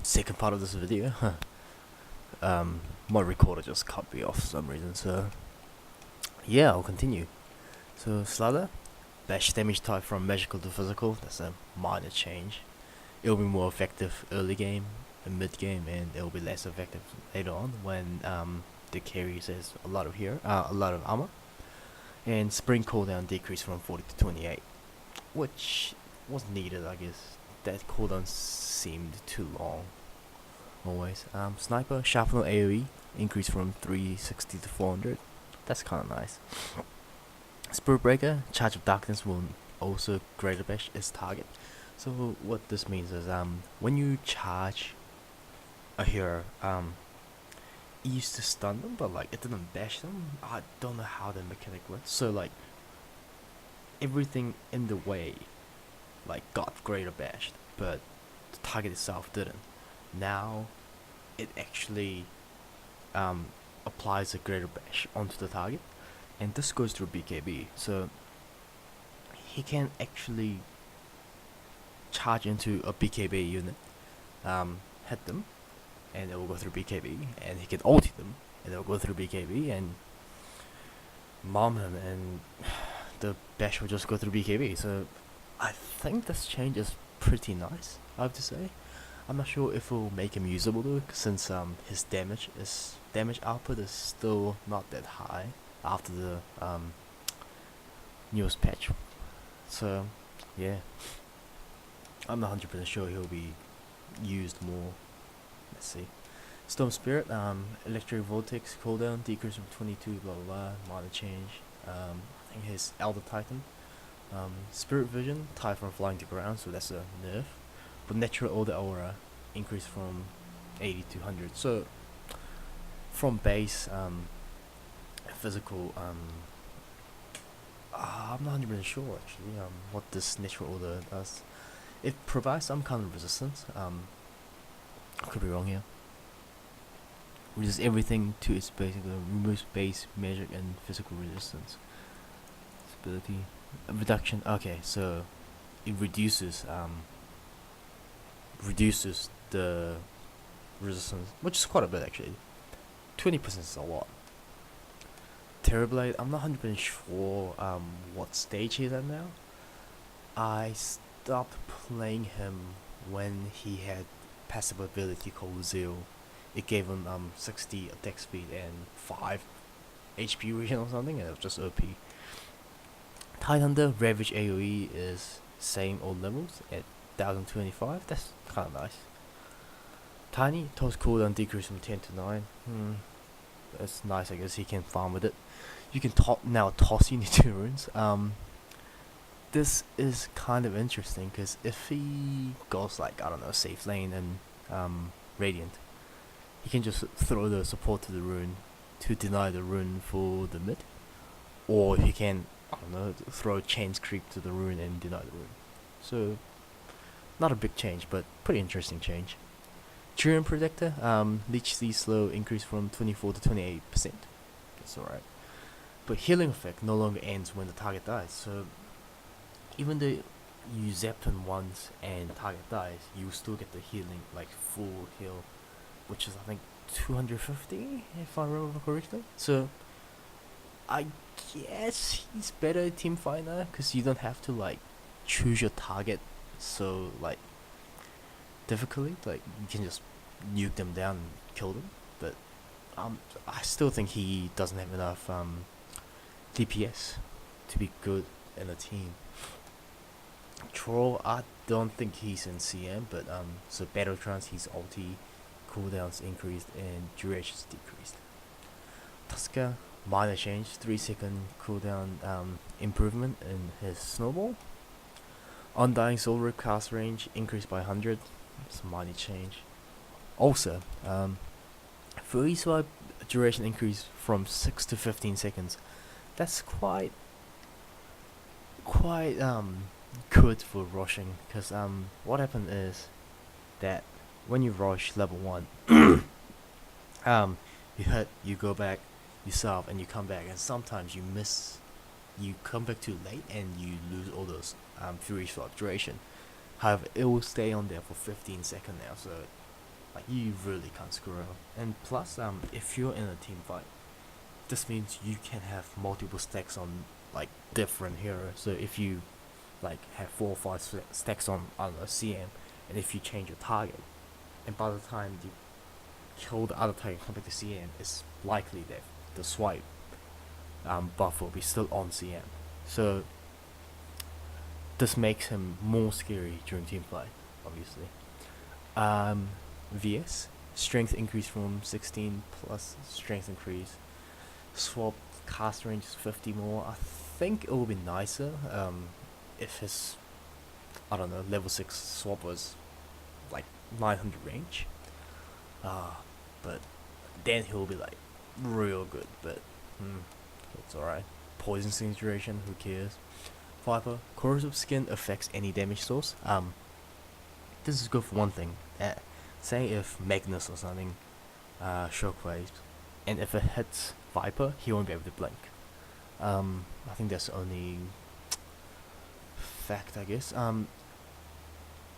Second part of this video. My recorder just cut me off for some reason, so yeah, I'll continue. So Slider, bash damage type from magical to physical. That's a minor change. It'll be more effective early game and mid game, and it'll be less effective later on when the carry says a lot of armor. And spring cooldown decreased from 40 to 28, which was needed, I guess. That cooldown seemed too long. Always. Sniper, sharpener AoE increased from 360 to 400. That's kind of nice. Spirit Breaker, Charge of Darkness will also greater bash its target. So what this means is when you charge a hero, it used to stun them, but like it didn't bash them. I don't know how the mechanic works. So like everything in the way like got greater bashed, but the target itself didn't. Now it actually applies a greater bash onto the target, and this goes through BKB, so he can actually charge into a BKB unit, hit them, and it will go through BKB, and he can ulti them, and it will go through BKB, and mom him, and the bash will just go through BKB. So I think this change is pretty nice, I have to say. I'm not sure if it will make him usable though, since his damage output is still not that high after the newest patch. So yeah, I'm not 100% sure he'll be used more. Let's see. Storm Spirit, Electric Vortex cooldown decrease from 22, blah blah blah, minor change. I think his Elder Titan. Spirit Vision, tie from flying to ground, so that's a nerf. But Natural Order Aura increased from 80 to 100. So from base, physical, I'm not 100% sure actually what this Natural Order does. It provides some kind of resistance. I could be wrong here. Reduces everything to its basically removes base, magic, and physical resistance. Stability reduction. Okay, so it reduces the resistance, which is quite a bit actually. 20% is a lot. Terrorblade, I'm not 100% sure what stage he's at now. I stopped playing him when he had passive ability called Zeal. It gave him 60 attack speed and 5 HP regen or something, and it was just OP. Tidehunter Ravage AoE is same old levels at 1025. That's kind of nice. Tiny toss cooldown decrease from 10 to 9. That's nice. I guess he can farm with it. You can now toss Unity runes. This is kind of interesting because if he goes like, I don't know, safe lane and Radiant, he can just throw the support to the rune to deny the rune for the mid, or he can, I don't know, throw chains creep to the rune and deny the rune. So not a big change, but pretty interesting change. Treant Protector, Leech C slow increase from 24 to 28%. That's alright. But healing effect no longer ends when the target dies. So even though you zap him once and target dies, you still get the healing, like full heal, which is I think 250 if I remember correctly. So I guess he's better at team fight now because you don't have to like choose your target so like difficultly. Like you can just nuke them down and kill them. But I still think he doesn't have enough DPS to be good in a team. Troll, I don't think he's in CM, but so battle trance, he's ulti, cooldowns increased and durations decreased. Tusker, minor change, 3-second cooldown improvement in his snowball. Undying Soul Rip cast range increased by 100. It's a minor change. Also, free swipe duration increased from 6 to 15 seconds. That's quite good for rushing, because what happened is that when you rush level 1, you hit, you go back, you salve, and you come back, and sometimes you miss, you come back too late and you lose all those fury swap duration. However, it will stay on there for 15 seconds now, so Like you really can't screw around. And plus, if you're in a team fight, this means you can have multiple stacks on like different heroes. So if you like have 4 or 5 stacks on, I don't know, CM, and if you change your target, and by the time you kill the other target compared to CM, it's likely that the swipe buff will be still on CM. So this makes him more scary during team fight, obviously. VS strength increase from 16 plus strength increase. Swap cast range is 50 more. I think it would be nicer if his, I don't know, level 6 swap was like 900 range. But then he'll be like real good. But it's alright. Poison sting duration, who cares? Viper corrosive skin affects any damage source. This is good for one thing. Say if Magnus or something shockwaves, and if it hits Viper, he won't be able to blink. I think that's the only fact, I guess.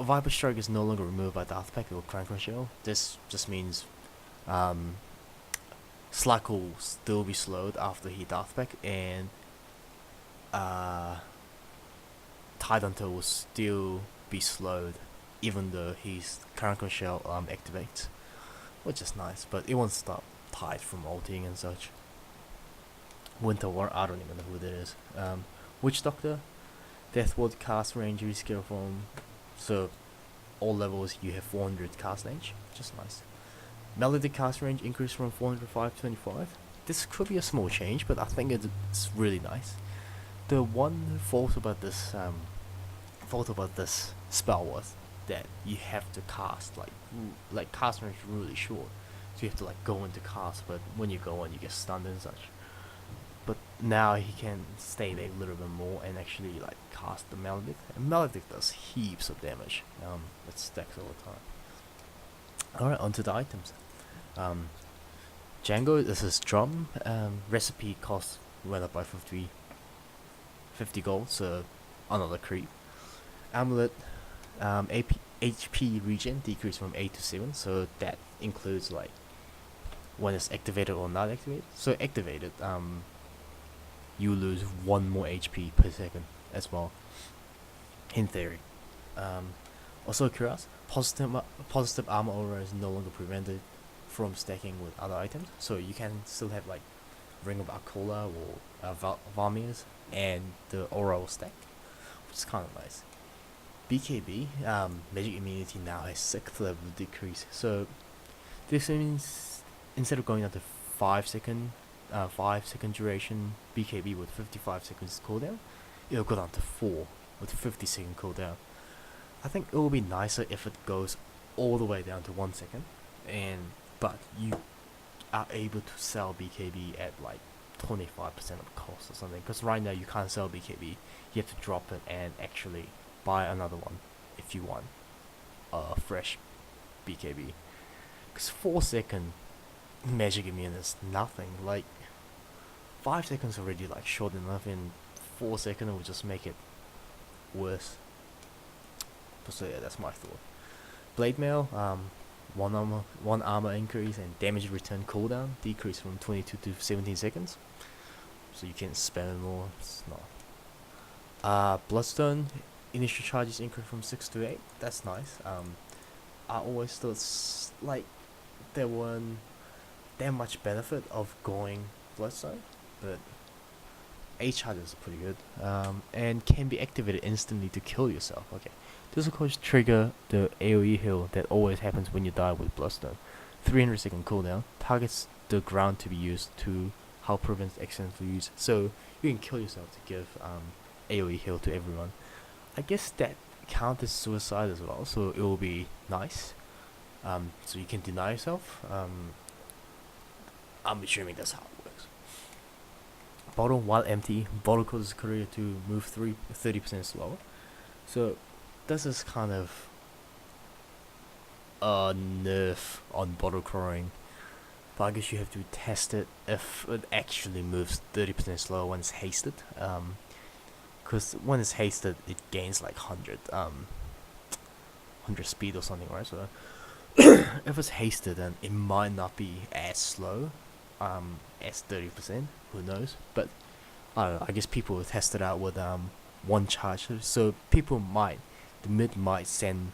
Viper Strike is no longer removed by Darth Pack or Crank Shell. This just means Slack will still be slowed after he Darth Pack, and Tidehunter will still be slowed even though his Crank Shell activates, which is nice, but it won't stop Tide from ulting and such. Winter War, I don't even know who that is. Witch Doctor, Deathward cast range rescale from, so all levels you have 400 cast range, which is nice. Melody cast range increased from 405 to 25. This could be a small change, but I think it's really nice. The one fault about this spell was that you have to cast like cast range really short, so you have to like go into cast, but when you go in you get stunned and such. But now he can stay there a little bit more and actually like cast the Maledict, and Maledict does heaps of damage. It stacks all the time. Alright, onto the items. Django, this is drum. Recipe cost went up by 50 gold, so another creep. Amulet, HP regen decreased from 8 to 7, so that includes like when it's activated or not activated. So activated, you lose 1 more HP per second as well, in theory. Also curious, positive armor aura is no longer prevented from stacking with other items, so you can still have like Ring of Arcola or Varmir's, and the aura will stack, which is kind of nice. BKB, magic immunity now has 6th level decrease, so this means instead of going down to 5 second duration BKB with 55 seconds cooldown, it'll go down to 4 with 50-second cooldown. I think it will be nicer if it goes all the way down to 1 second, but you are able to sell BKB at like 25% of cost or something, because right now you can't sell BKB, you have to drop it and actually buy another one if you want a fresh BKB, because 4-second magic immune is nothing. Like 5 seconds already like short enough, and 4 seconds will just make it worse. So yeah, that's my thought. Blade Mail, one armor increase and damage return cooldown decrease from 22 to 17 seconds, so you can spend more. It's not. Bloodstone initial charges increase from 6 to 8. That's nice. I always thought like there weren't that much benefit of going Bloodstone, but 8 charges are pretty good. And can be activated instantly to kill yourself. Okay, this will course trigger the AoE heal that always happens when you die with Bloodstone. 300-second cooldown, targets the ground to be used to help prevent accidental use. So you can kill yourself to give AoE heal to everyone. I guess that counts as suicide as well, so it will be nice. So you can deny yourself. I'm assuming that's how it works. Bottle, while empty, bottle causes courier to move 30% slower. So this is kind of a nerf on bottle crawling, but I guess you have to test it if it actually moves 30% slower when it's hasted. Because when it's hasted, it gains like 100 speed or something, right? So If it's hasted, then it might not be as slow, as 30%. Who knows? But I don't know. I guess people will test it out with one charger. So the mid might send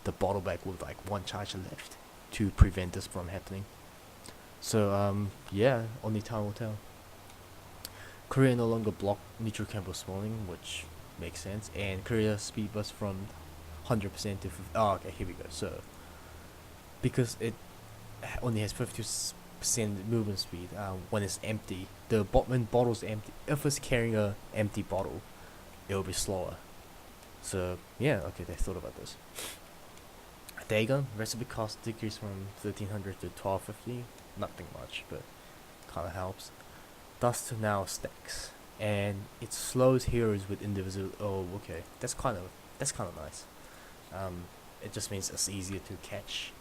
the bottle back with like one charger left to prevent this from happening. So yeah, only time will tell. Korea no longer block neutral camp spawning, which makes sense, and Korea speed bus from 100% to okay, here we go. So because it only has 50% movement speed when it's empty, when bottle's empty, if it's carrying a empty bottle, it'll be slower. So yeah, okay, they thought about this. Dagon recipe cost decreased from 1300 to 1250. Nothing much, but kind of helps. Dust now stacks, and it slows heroes with individual. Oh, okay, that's kind of nice. It just means it's easier to catch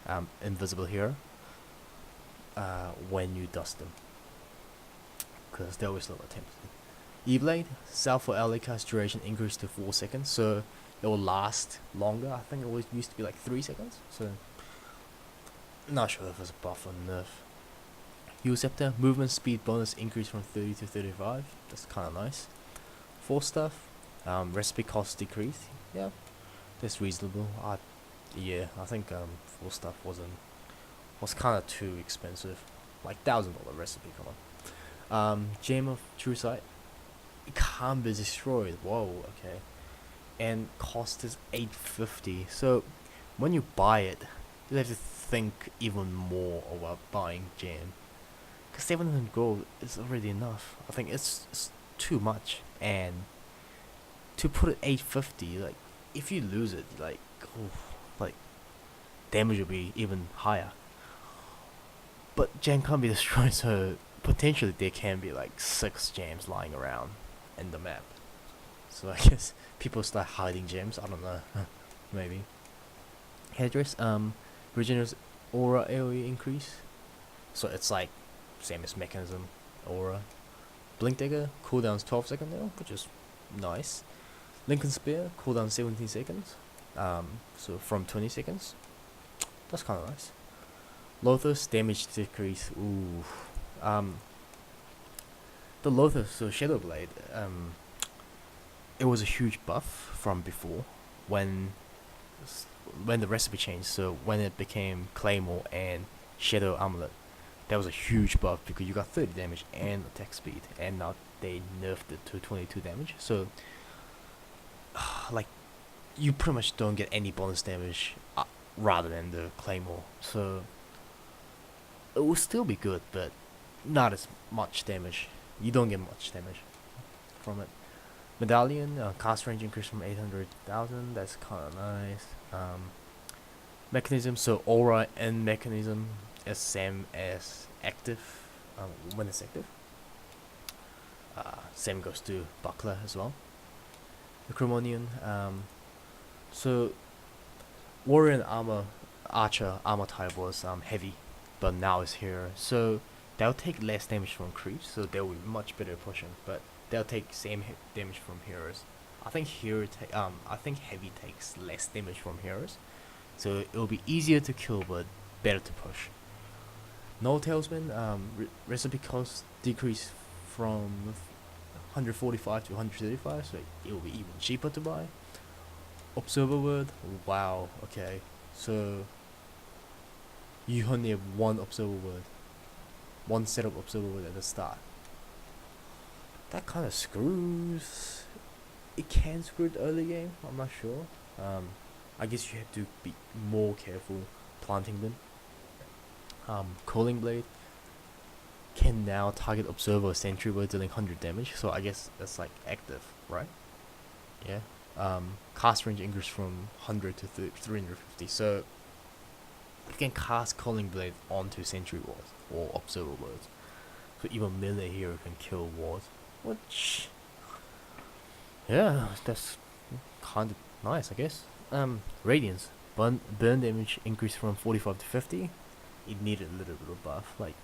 invisible hero when you dust them, because they always slow attempts. E-Blade, South for LA cast duration increased to 4 seconds, so it will last longer. I think it always used to be like 3 seconds, so not sure if it's a buff or nerf. U-Scepter, movement speed bonus increased from 30 to 35. That's kind of nice. Force stuff, recipe cost decreased. Yeah, that's reasonable. Yeah, I think full stuff was kind of too expensive, like $1,000 recipe. Come on. Gem of True Sight, it can't be destroyed. Whoa, okay. And cost is 850. So when you buy it, you have to think even more about buying gem, because 700 gold is already enough. I think it's too much, and to put it 850, like if you lose it, like like damage will be even higher. But gem can't be destroyed, so potentially there can be like 6 gems lying around in the map. So I guess people start hiding gems. I don't know, maybe. Headdress regenerates aura AoE increase, so it's like same as mechanism aura. Blink dagger cooldowns 12 seconds now, which is nice. Lincoln spear cooldown 17 seconds, so from 20 seconds. That's kind of nice. Lothos damage decrease. Ooh, the Lothos, so Shadow Blade, it was a huge buff from before when the recipe changed. So when it became Claymore and Shadow Amulet, that was a huge buff because you got 30 damage and attack speed, and now they nerfed it to 22 damage. So like you pretty much don't get any bonus damage rather than the Claymore. So it will still be good, but not as much damage. You don't get much damage from it. Medallion cast range increase from 800,000. That's kind of nice. Mechanism, so aura and mechanism is same as active when it's active. Same goes to buckler as well. Acrimonian, so warrior and archer armor type was heavy, but now it's here, so they'll take less damage from creeps, so they'll be much better pushing, but they'll take same damage from heroes. I think I think heavy takes less damage from heroes, so it'll be easier to kill but better to push. No Tailsman, recipe cost decrease from 145 to 135, so it'll be even cheaper to buy. Observer word, wow, okay, so you only have one observer word, one set of observer word at the start. That kind of screws. It can screw the early game, I'm not sure. I guess you have to be more careful planting them. Calling Blade can now target observer or sentry while dealing 100 damage, so I guess that's like active, right? Yeah. Cast range increase from 100 to 350, so you can cast Calling Blade onto sentry wards or observer wards, so even melee hero can kill wards, which, yeah, that's kind of nice, I guess. Radiance burn damage increased from 45 to 50. It needed a little bit of buff. Like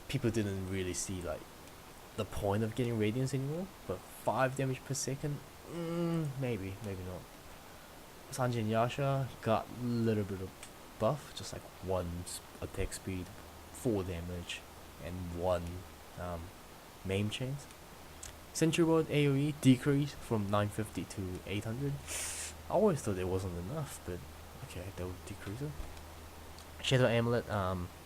people didn't really see like the point of getting radiance anymore, but 5 damage per second, maybe not. Sanjay and Yasha got a little bit of buff, just like one attack speed, 4 damage, and 1 um, maim chains. Sentry Rod AoE decrease from 950 to 800. I always thought it wasn't enough, but okay, that would decrease it. Shadow Amulet,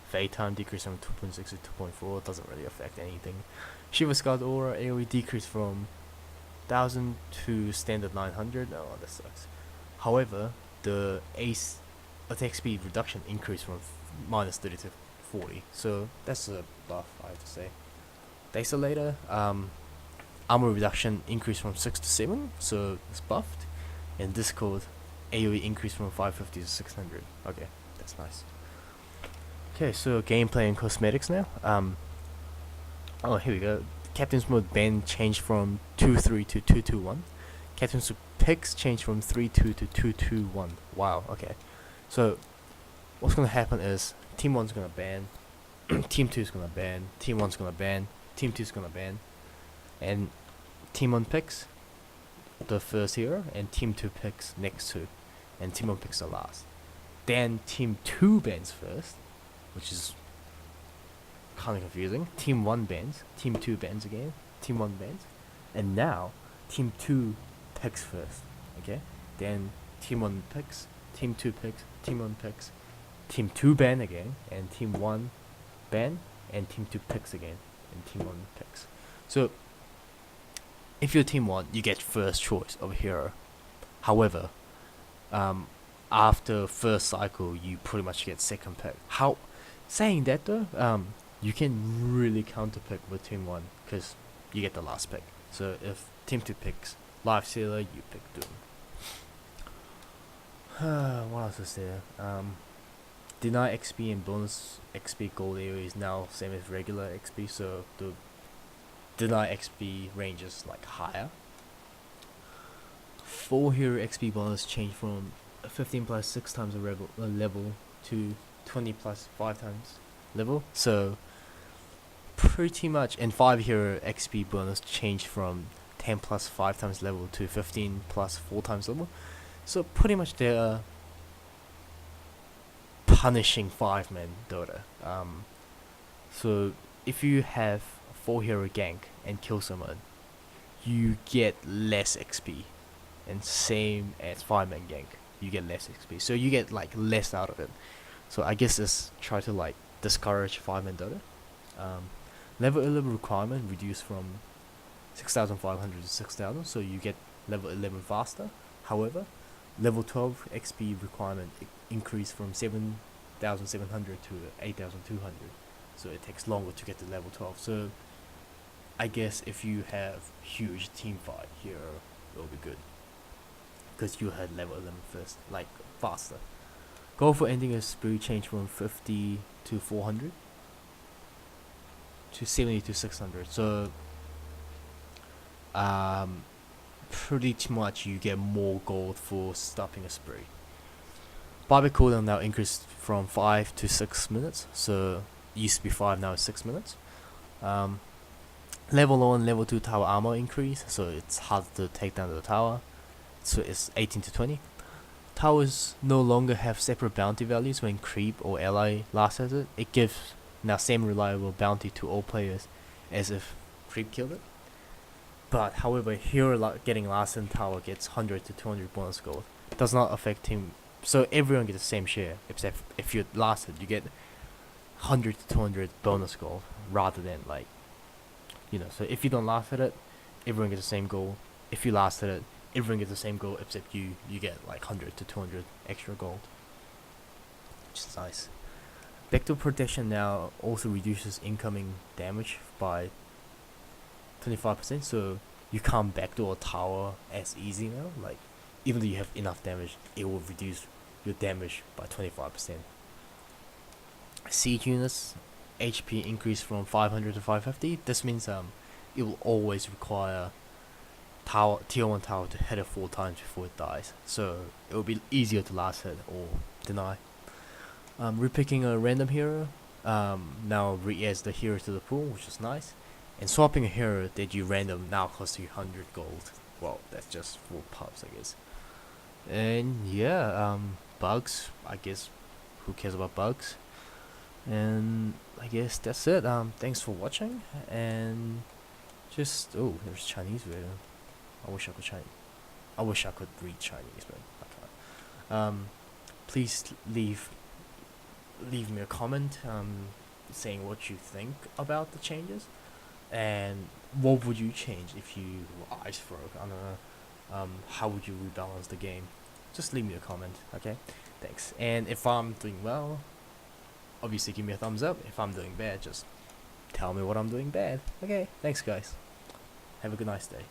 fade time decrease from 2.6 to 2.4, doesn't really affect anything. Shiva Scarred Aura AoE decrease from 1000 to standard 900. Oh, that sucks. However, the Ace attack speed reduction increased from minus 30 to 40, so that's a buff, I have to say. Desolator, armor reduction increased from 6 to 7, so it's buffed. And Discord, AoE increased from 550 to 600. Okay, that's nice. Okay, so gameplay and cosmetics now. Oh, here we go. Captain's Mode ban changed from 2-3 to 2-2-1. Captain's picks changed from 3-2 to 2-2-1. Wow, okay. So, what's gonna happen is Team 1's gonna ban, Team 2's gonna ban, Team 1's gonna ban, Team 2's gonna ban, and Team 1 picks the first hero, and Team 2 picks next two, and Team 1 picks the last. Then Team 2 bans first, which is kind of confusing. Team 1 bans, Team 2 bans again, Team 1 bans, and now Team 2 picks first, okay? Then Team 1 picks, Team 2 picks, Team 1 picks, Team 2 ban again, and Team 1 ban, and Team 2 picks again, and Team 1 picks. So, if you're Team 1, you get first choice of hero. However, after first cycle, you pretty much get second pick. Saying that though, you can really counter pick with Team 1, because you get the last pick. So if Team 2 picks Life Stealer, you pick Doom. What else is there? Deny XP and bonus XP gold area is now same as regular XP, so the deny XP range is like higher. 4 hero XP bonus changed from 15 plus 6 times a level to 20 plus 5 times level, so pretty much. And 5 hero XP bonus changed from 10 plus 5 times level to 15 plus 4 times level, so pretty much they're punishing 5-man Dota. So if you have 4 hero gank and kill someone, you get less XP, and same as 5-man gank, you get less XP, so you get like less out of it. So I guess it's try to like discourage 5-man Dota. Level 11 requirement reduced from 6,500 to 6,000, so you get level 11 faster. However, level 12 XP requirement increased from 7,700 to 8,200, so it takes longer to get to level 12. So I guess if you have huge team fight here, it'll be good, because you had level 11 first, like faster. Goal for ending a spree changed from 50 to 400 to 70 to 600. So pretty much you get more gold for stopping a spree. Buyback cooldown now increased from 5 to 6 minutes. So it used to be 5, now it's 6 minutes. Level 1, level 2 tower armor increase, so it's harder to take down the tower. So it's 18 to 20. Towers no longer have separate bounty values when creep or ally last has it. It gives now same reliable bounty to all players as if creep killed it. But however, hero getting last in tower gets 100 to 200 bonus gold. Does not affect team, so everyone gets the same share, except if you lasted, you get 100 to 200 bonus gold rather than like, so if you don't last at it, everyone gets the same gold. If you last at it, everyone gets the same gold, except you get like 100 to 200 extra gold, which is nice. Vector protection now also reduces incoming damage by 25%, so you can't backdoor a tower as easy now. Like, even though you have enough damage, it will reduce your damage by 25%. Siege units HP increase from 500 to 550. This means it will always require tier 1 tower to hit it 4 times before it dies, so it will be easier to last hit or deny. Repicking a random hero now re-adds the hero to the pool, which is nice. And swapping a hero that you random now costs you 100 gold. Well, that's just for pubs, I guess. And yeah, bugs, I guess who cares about bugs? And I guess that's it. Thanks for watching, and just there's Chinese video. I wish I could Chinese. I wish I could read Chinese, but I can't. Please leave me a comment saying what you think about the changes, and what would you change if you were ice broke? I don't know. How would you rebalance the game? Just leave me a comment, okay? Thanks. And if I'm doing well, obviously give me a thumbs up. If I'm doing bad, just tell me what I'm doing bad. Okay, thanks guys. Have a good nice day.